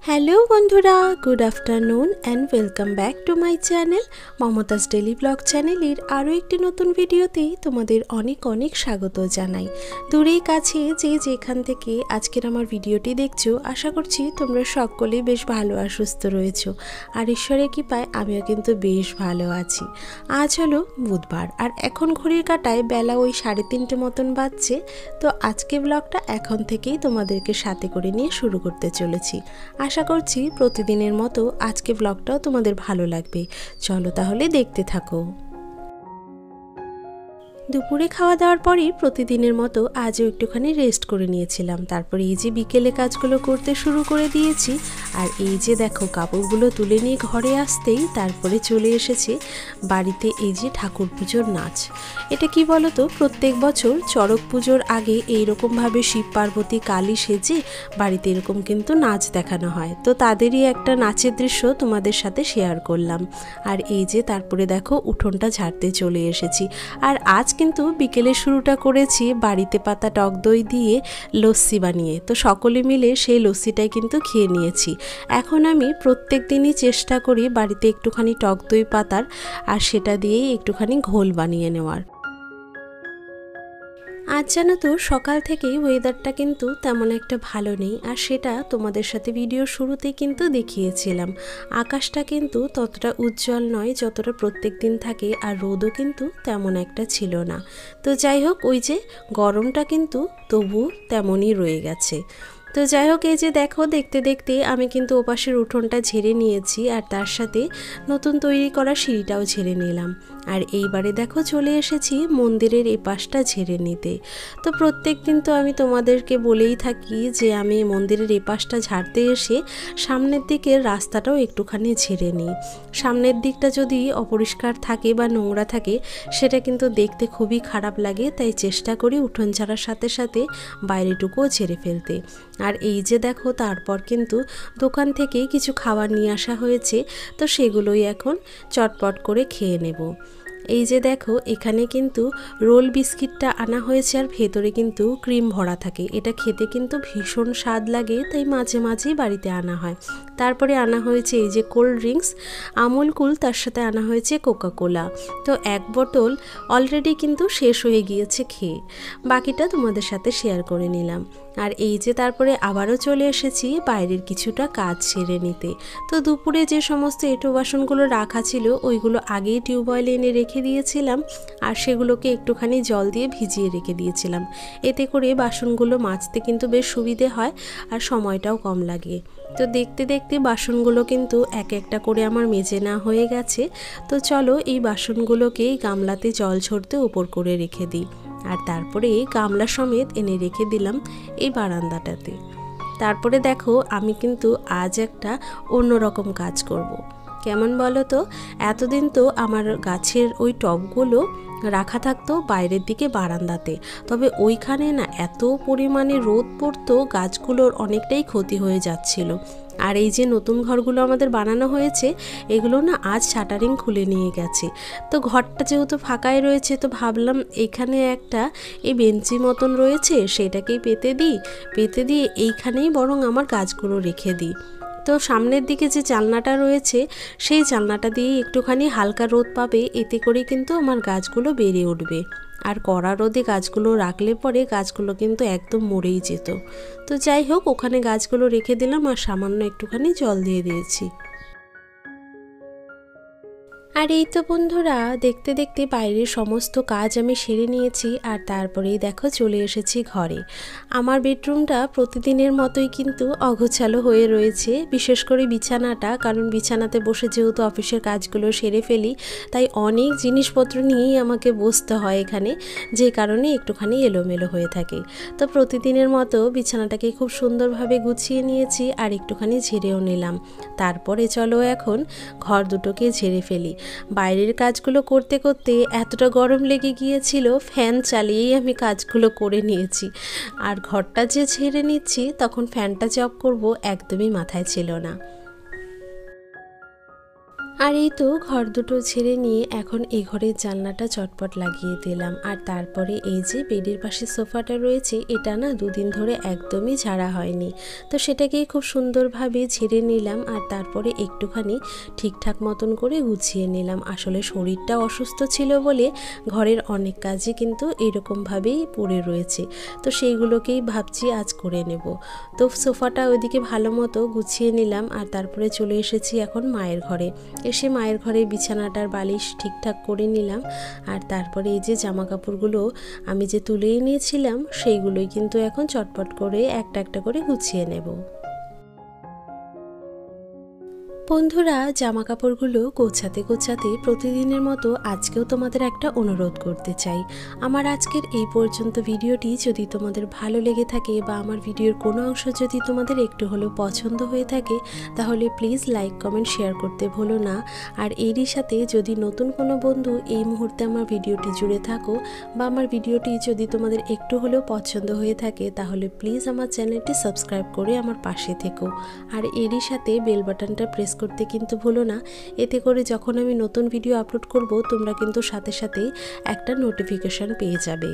Hello বন্ধুরা, good afternoon and welcome back to my channel Mumtaz daily blog চ্যানেলের আরও একটি নতুন ভিডিওতেই তোমাদের অনেক অনেক স্বাগত জানাই। দূরে কাছে যে যেখান থেকে আজকের আমার ভিডিওটি দেখছো, আশা করছি তোমরা সকলেই বেশ ভালো আর সুস্থ রয়েছো। আর ঈশ্বরের কৃপায় আমিও কিন্তু বেশ ভালো আছি। আজ হলো বুধবার আর এখন ঘড়ির কাঁটায় বেলা ওই 3:30 মতন বাজছে। তো আজকে ব্লগটা এখন থেকেই তোমাদেরকে সাথে করে নিয়ে শুরু করতে চলেছি। আশা করছি প্রতিদিনের মতো আজকে ব্লগটাও তোমাদের ভালো লাগবে। চলো তাহলে দেখতে থাকো। দুপুরে খাওয়া দাওয়ার পরই প্রতিদিনের মতো আজও একটুখানি রেস্ট করে নিয়েছিলাম। তারপরে এই যে বিকেলে কাজগুলো করতে শুরু করে দিয়েছি। আর এই যে দেখো কাপড়গুলো তুলে নিয়ে ঘরে আসতেই তারপরে চলে এসেছে বাড়িতে এই যে ঠাকুর পুজোর নাচ। এটা কি বলতো, প্রত্যেক বছর চড়ক পুজোর আগে এইরকমভাবে শিব পার্বতী কালী সেজে বাড়িতে এরকম কিন্তু নাচ দেখানো হয়। তো তাদেরই একটা নাচের দৃশ্য তোমাদের সাথে শেয়ার করলাম। আর এই যে তারপরে দেখো উঠোনটা ঝাড়তে চলে এসেছি। আর আজ কিন্তু বিকেলে শুরুটা করেছি বাড়িতে পাতা টক দই দিয়ে লস্যি বানিয়ে। তো সকলে মিলে সেই লস্যিটাই কিন্তু খেয়ে নিয়েছি। এখন আমি প্রত্যেক দিনই চেষ্টা করি বাড়িতে একটুখানি টক দই পাতার আর সেটা দিয়েই একটুখানি ঘোল বানিয়ে নেওয়ার। আজ জানো তো সকাল থেকেই ওয়েদারটা কিন্তু তেমন একটা ভালো নেই, আর সেটা তোমাদের সাথে ভিডিও শুরুতেই কিন্তু দেখিয়েছিলাম। আকাশটা কিন্তু ততটা উজ্জ্বল নয় যতটা প্রত্যেক দিন থাকে, আর রোদও কিন্তু তেমন একটা ছিল না। তো যাই হোক, ওই যে গরমটা কিন্তু তবু তেমনই রয়ে গেছে। তো যাই হোক, এই যে দেখো দেখতে দেখতে আমি কিন্তু ওপাশের উঠোনটা ঝেড়ে নিয়েছি, আর তার সাথে নতুন তৈরি করা সিঁড়িটাও ঝেড়ে নিলাম। আর এইবারে দেখো চলে এসেছি মন্দিরের এই পাশটা ঝেড়ে নিতে। তো প্রত্যেক দিন তো আমি তোমাদেরকে বলেই থাকি যে আমি মন্দিরের এই পাশটা ঝাড়তে এসে সামনের দিকের রাস্তাটাও একটুখানি ঝেড়ে নিই। সামনের দিকটা যদি অপরিষ্কার থাকে বা নোংরা থাকে সেটা কিন্তু দেখতে খুবই খারাপ লাগে, তাই চেষ্টা করি উঠোন ঝাড়ার সাথে সাথে বাইরেটুকুও ঝেড়ে ফেলতে। আর এই যে দেখো তারপর কিন্তু দোকান থেকে কিছু খাবার নিয়ে আসা হয়েছে, তো সেগুলোই এখন চটপট করে খেয়ে নেব। এই যে দেখো এখানে কিন্তু রোল বিস্কিটটা আনা হয়েছে, আর ভেতরে কিন্তু ক্রিম ভরা থাকে। এটা খেতে কিন্তু ভীষণ স্বাদ লাগে, তাই মাঝে মাঝেই বাড়িতে আনা হয়। তারপরে আনা হয়েছে এই যে কোল্ড ড্রিঙ্কস, আমুল কুল, তার সাথে আনা হয়েছে কোকা কোলা। তো এক বোতল অলরেডি কিন্তু শেষ হয়ে গিয়েছে খেয়ে, বাকিটা তোমাদের সাথে শেয়ার করে নিলাম। আর এই যে তারপরে আবারও চলে এসেছি বাইরের কিছুটা কাজ সেরে নিতে। তো দুপুরে যে সমস্ত এঁটো বাসনগুলো রাখা ছিল ওইগুলো আগেই টিউবওয়েলে এনে রেখে দিয়েছিলাম, আর সেগুলোকে একটুখানি জল দিয়ে ভিজিয়ে রেখে দিয়েছিলাম। এতে করে বাসনগুলো মাজতে কিন্তু বেশ সুবিধে হয় আর সময়টাও কম লাগে। তো দেখতে দেখতে বাসনগুলো কিন্তু এক একটা করে আমার মেজে না হয়ে গেছে। তো চলো এই বাসনগুলোকে গামলাতে জল ঝরতে উপর করে রেখে দিই, আর তারপরে গামলা সমেত এনে রেখে দিলাম এই বারান্দাটাতে। তারপরে দেখো আমি কিন্তু আজ একটা অন্যরকম কাজ করব। কেমন বলো তো, এতদিন তো আমার গাছের ওই টবগুলো রাখা থাকতো বাইরের দিকে বারান্দাতে, তবে ওইখানে না এত পরিমাণে রোদ পড়তো গাছগুলোর অনেকটাই ক্ষতি হয়ে যাচ্ছিল। আর এই যে নতুন ঘরগুলো আমাদের বানানো হয়েছে এগুলো না আজ শাটারিং খুলে নিয়ে গেছে। তো ঘরটা যেহেতু ফাঁকাই রয়েছে, তো ভাবলাম এখানে একটা এই বেঞ্চি মতন রয়েছে সেটাকেই পেতে দিয়ে এইখানেই বরং আমার গাছগুলো রেখে দিই। তো সামনের দিকে যে জানলাটা রয়েছে সেই জানলাটা দিয়েই একটুখানি হালকা রোদ পাবে, এতে করে কিন্তু আমার গাছগুলো বেড়ে উঠবে। আর কড়া রোদে গাছগুলো রাখলে পরে গাছগুলো কিন্তু একদম মরেই যেত। তো যাই হোক, ওখানে গাছগুলো রেখে দিলাম আর সামান্য একটুখানি জল দিয়ে দিয়েছি। আর এই তো বন্ধুরা দেখতে দেখতে বাইরের সমস্ত কাজ আমি সেরে নিয়েছি, আর তারপরেই দেখো চলে এসেছি ঘরে। আমার বেডরুমটা প্রতিদিনের মতোই কিন্তু অগোছালো হয়ে রয়েছে, বিশেষ করে বিছানাটা, কারণ বিছানাতে বসে যেহেতু অফিসের কাজগুলো সেরে ফেলি তাই অনেক জিনিসপত্র নিয়েই আমাকে বসতে হয় এখানে, যে কারণে একটুখানি এলোমেলো হয়ে থাকে। তো প্রতিদিনের মতো বিছানাটাকে খুব সুন্দরভাবে গুছিয়ে নিয়েছি আর একটুখানি ঝেড়েও নিলাম। তারপরে চলো এখন ঘর দুটোকে ঝেড়ে ফেলি। বাইরের কাজগুলো করতে করতে এতটা গরম লেগে গিয়েছিল, ফ্যান চালিয়েই আমি কাজগুলো করে নিয়েছি। আর ঘরটা যে ঝেড়ে নিচ্ছি তখন ফ্যানটা যে অফ করব একদমই মাথায় ছিল না। আর এই তো ঘর দুটো ঝেড়ে নিয়ে এখন এই ঘরের জানলাটা চটপট লাগিয়ে দিলাম। আর তারপরে এই যে বেডের পাশে সোফাটা রয়েছে, এটা না দুদিন ধরে একদমই ঝাড়া হয়নি, তো সেটাকেই খুব সুন্দরভাবে ঝেড়ে নিলাম। আর তারপরে একটুখানি ঠিকঠাক মতন করে গুছিয়ে নিলাম। আসলে শরীরটা অসুস্থ ছিল বলে ঘরের অনেক কাজই কিন্তু এরকমভাবেই পড়ে রয়েছে, তো সেইগুলোকেই ভাবছি আজ করে নেব। তো সোফাটা ওইদিকে ভালো মতো গুছিয়ে নিলাম। আর তারপরে চলে এসেছি এখন মায়ের ঘরে। এসে মায়ের ঘরে বিছানাটার বালিশ ঠিকঠাক করে নিলাম। আর তারপরে এই যে জামা কাপড়গুলো আমি যে তুলেই নিয়েছিলাম সেইগুলোই কিন্তু এখন চটপট করে একটা একটা করে গুছিয়ে নেব। বন্ধুরা, জামা কাপড়গুলো গোছাতে গোছাতে প্রতিদিনের মতো আজকেও তোমাদের একটা অনুরোধ করতে চাই। আমার আজকের এই পর্যন্ত ভিডিওটি যদি তোমাদের ভালো লেগে থাকে বা আমার ভিডিওর কোনো অংশ যদি তোমাদের একটু হলেও পছন্দ হয়ে থাকে, তাহলে প্লিজ লাইক কমেন্ট শেয়ার করতে ভুলো না। আর এরই সাথে যদি নতুন কোনো বন্ধু এই মুহূর্তে আমার ভিডিওটি জুড়ে থাকো বা আমার ভিডিওটি যদি তোমাদের একটু হলেও পছন্দ হয়ে থাকে, তাহলে প্লিজ আমার চ্যানেলটি সাবস্ক্রাইব করে আমার পাশে থেকো। আর এরই সাথে বেল বাটনটা প্রেস করতে কিন্তু ভুলো না, এতে করে যখন আমি নতুন ভিডিও আপলোড করব তোমরা কিন্তু সাথে সাথেই একটা নোটিফিকেশন পেয়ে যাবে।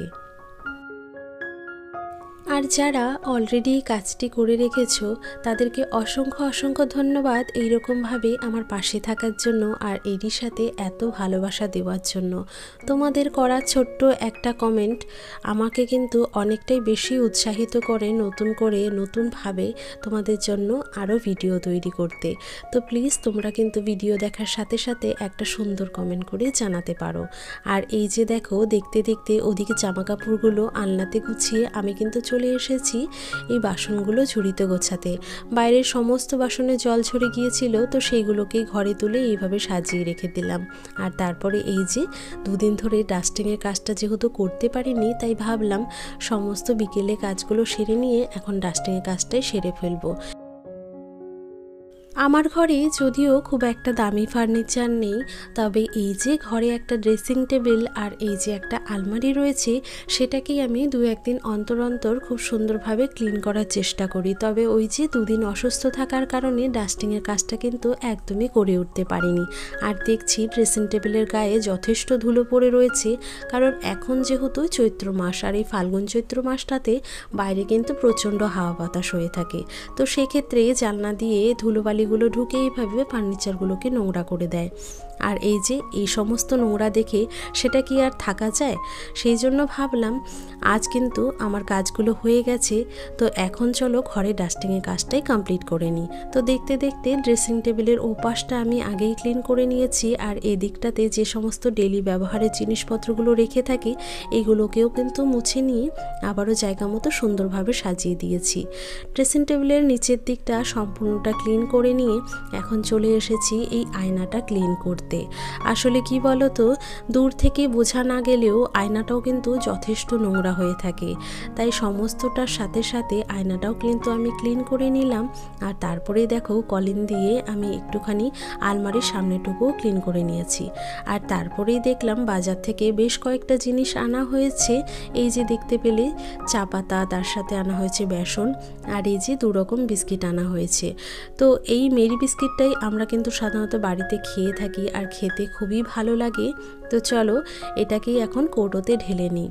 আর যারা অলরেডি কাজটি করে রেখেছো তাদেরকে অসংখ্য অসংখ্য ধন্যবাদ এইরকমভাবে আমার পাশে থাকার জন্য আর এরই সাথে এত ভালোবাসা দেওয়ার জন্য। তোমাদের করা ছোট্ট একটা কমেন্ট আমাকে কিন্তু অনেকটাই বেশি উৎসাহিত করে নতুন করে নতুনভাবে তোমাদের জন্য আরও ভিডিও তৈরি করতে। তো প্লিজ তোমরা কিন্তু ভিডিও দেখার সাথে সাথে একটা সুন্দর কমেন্ট করে জানাতে পারো। আর এই যে দেখো, দেখতে দেখতে ওদিকে জামা কাপড়গুলো আলনাতে গুছিয়ে আমি কিন্তু চলে এসেছি এই বাসনগুলো ঝুড়িতে গোছাতে। বাইরের সমস্ত বাসনে জল ঝরে গিয়েছিল, তো সেইগুলোকেই ঘরে তুলে এইভাবে সাজিয়ে রেখে দিলাম। আর তারপরে এই যে দুদিন ধরে ডাস্টিংয়ের কাজটা যেহেতু করতে পারিনি, তাই ভাবলাম সমস্ত বিকেলে কাজগুলো সেরে নিয়ে এখন ডাস্টিংয়ের কাজটাই সেরে ফেলবো। আমার ঘরে যদিও খুব একটা দামি ফার্নিচার নেই, তবে এই যে ঘরে একটা ড্রেসিং টেবিল আর এই যে একটা আলমারি রয়েছে, সেটাকেই আমি দু একদিন অন্তর অন্তর খুব সুন্দরভাবে ক্লিন করার চেষ্টা করি। তবে ওই যে দুদিন অসুস্থ থাকার কারণে ডাস্টিংয়ের কাজটা কিন্তু একদমই করে উঠতে পারিনি। আর দেখছি ড্রেসিং টেবিলের গায়ে যথেষ্ট ধুলো পড়ে রয়েছে, কারণ এখন যেহেতু চৈত্র মাস আর এই ফাল্গুন চৈত্র মাসটাতে বাইরে কিন্তু প্রচণ্ড হাওয়া বাতাস হয়ে থাকে, তো সেক্ষেত্রে জানলা দিয়ে ধুলোবালি গুলো ঢুকে এইভাবে ফার্নিচারগুলোকে নোংরা করে দেয়। আর এই যে এই সমস্ত নোংরা দেখে সেটা কি আর থাকা যায়? সেই জন্য ভাবলাম আজ কিন্তু আমার কাজগুলো হয়ে গেছে, তো এখন চলো ঘরে ডাস্টিংয়ের কাজটাই কমপ্লিট করে নিই। তো দেখতে দেখতে ড্রেসিং টেবিলের ওপাশটা আমি আগেই ক্লিন করে নিয়েছি। আর এই দিকটাতে যে সমস্ত ডেলি ব্যবহারের জিনিসপত্রগুলো রেখে থাকি এইগুলোকেও কিন্তু মুছে নিয়ে আবারও জায়গা মতো সুন্দরভাবে সাজিয়ে দিয়েছি। ড্রেসিং টেবিলের নিচের দিকটা সম্পূর্ণটা ক্লিন করে নিয়ে এখন চলে এসেছি এই আয়নাটা ক্লিন করতে। আসলে কি বলো তো, দূর থেকে বোঝা না গেলেও আয়নাটাও কিন্তু যথেষ্ট নোংরা হয়ে থাকে, তাই সমস্তটার সাথে সাথে আয়নাটাও কিন্তু আমি ক্লিন করে নিলাম। আর তারপরে দেখো কলিন দিয়ে আমি একটুখানি আলমারির সামনেটুকুও ক্লিন করে নিয়েছি। আর তারপরেই দেখলাম বাজার থেকে বেশ কয়েকটা জিনিস আনা হয়েছে। এই যে দেখতে পেলে চা পাতা, তার সাথে আনা হয়েছে বেসন, আর এই যে 2 রকম বিস্কিট আনা হয়েছে। তো এই মেরি বিস্কিটটাই আমরা কিন্তু সাধারণত বাড়িতে খেয়ে থাকি আর খেতে খুবই ভালো লাগে। তো চলো এটাকেই এখন কৌটোতে ঢেলে নিই।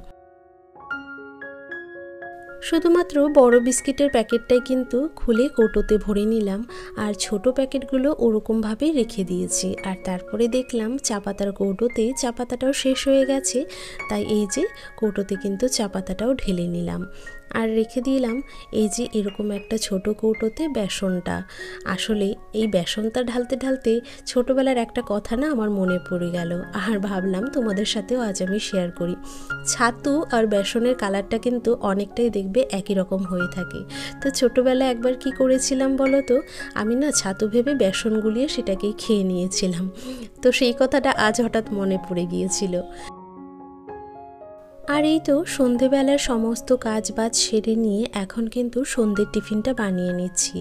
শুধুমাত্র বড় বিস্কিটের প্যাকেটটাই কিন্তু খুলে কৌটোতে ভরে নিলাম, আর ছোট প্যাকেটগুলো ওরকমভাবেই রেখে দিয়েছি। আর তারপরে দেখলাম চা পাতার কৌটোতে চা পাতাটাও শেষ হয়ে গেছে, তাই এই যে কৌটোতে কিন্তু চা পাতাটাও ঢেলে নিলাম। আর রেখে দিলাম এই যে এরকম একটা ছোট কৌটোতে বেসনটা। আসলে এই বেসনটা ঢালতে ঢালতে ছোটোবেলার একটা কথা না আমার মনে পড়ে গেল, আর ভাবলাম তোমাদের সাথেও আজ আমি শেয়ার করি। ছাতু আর বেসনের কালারটা কিন্তু অনেকটাই দেখবে একই রকম হয়ে থাকে। তো ছোটোবেলায় একবার কি করেছিলাম বলো তো, আমি না ছাতু ভেবে বেসন গুলিয়ে সেটাকেই খেয়ে নিয়েছিলাম। তো সেই কথাটা আজ হঠাৎ মনে পড়ে গিয়েছিল। আর এই তো সন্ধেবেলার সমস্ত কাজ বাজ সেরে নিয়ে এখন কিন্তু সন্ধ্যের টিফিনটা বানিয়ে নিচ্ছি।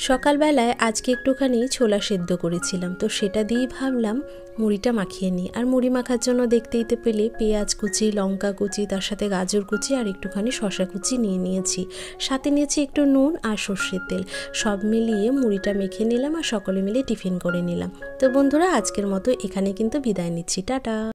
সকালবেলায় আজকে একটুখানি ছোলা সেদ্ধ করেছিলাম, তো সেটা দিয়েই ভাবলাম মুড়িটা মাখিয়ে নিই। আর মুড়ি মাখার জন্য দেখতেই তো পেলে পেঁয়াজ কুচি, লঙ্কা কুচি, তার সাথে গাজর কুচি আর একটুখানি শসা কুচি নিয়ে নিয়েছি। সাথে নিয়েছি একটু নুন আর সর্ষের তেল। সব মিলিয়ে মুড়িটা মেখে নিলাম আর সকলে মিলে টিফিন করে নিলাম। তো বন্ধুরা, আজকের মতো এখানে কিন্তু বিদায় নিচ্ছি। টাটা।